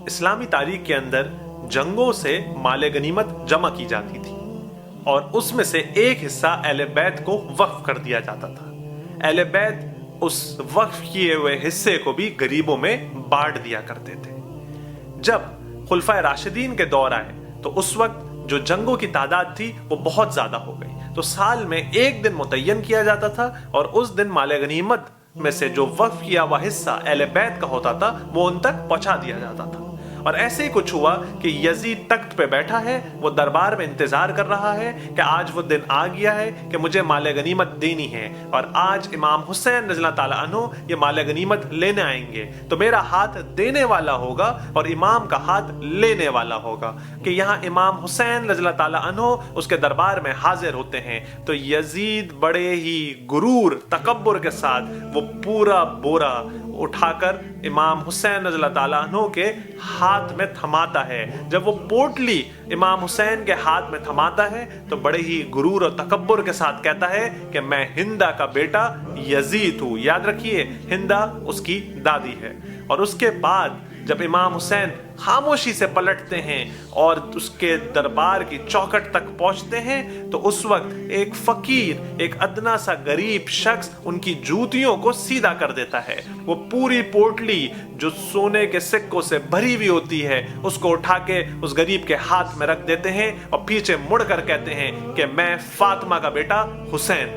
इस्लामी तारीख के अंदर जंगों से माले गनीमत जमा की जाती थी और उसमें से एक हिस्सा अहले बैत को वक्फ कर दिया जाता था। अहले बैत उस वक्फ किए हुए हिस्से को भी गरीबों में बांट दिया करते थे। जब खुलफाए राशिदीन के दौर आए तो उस वक्त जो जंगों की तादाद थी वो बहुत ज्यादा हो गई, तो साल में एक दिन मुतय्यन किया जाता था और उस दिन माले गनीमत में से जो वक्फ किया हुआ हिस्सा अहले बैत का होता था वो उन तक पहुंचा दिया जाता था। और ऐसे ही कुछ हुआ कि यजीद तख्त पे बैठा है, वो दरबार में इंतजार कर रहा है कि आज वो दिन आ गया है कि मुझे माले गनीमत देनी है और आज इमाम हुसैन रज़ियल्लाहु ताला अन्हु ये माले गनीमत लेने आएंगे, तो मेरा हाथ देने वाला होगा और इमाम का हाथ लेने वाला होगा। कि यहाँ इमाम हुसैन रज़ियल्लाहु ताला अन्हु उसके दरबार में हाजिर होते हैं, तो यजीद बड़े ही गुरूर तकब्बुर के साथ वो पूरा बोरा उठाकर इमाम हुसैन रज़ियल्लाहु ताला अन्हु के हाथ में थमाता है। जब वो पोटली इमाम हुसैन के हाथ में थमाता है तो बड़े ही गुरूर और तकब्बुर के साथ कहता है कि मैं हिंदा का बेटा यजीद हूँ। याद रखिए, हिंदा उसकी दादी है। और उसके बाद जब इमाम हुसैन खामोशी से पलटते हैं और उसके दरबार की चौखट तक पहुंचते हैं तो उस वक्त एक फकीर, एक अदना सा गरीब शख्स उनकी जूतियों को सीधा कर देता है। वो पूरी पोटली जो सोने के सिक्कों से भरी हुई होती है उसको उठा के उस गरीब के हाथ में रख देते हैं और पीछे मुड़कर कहते हैं कि मैं फातिमा का बेटा हुसैन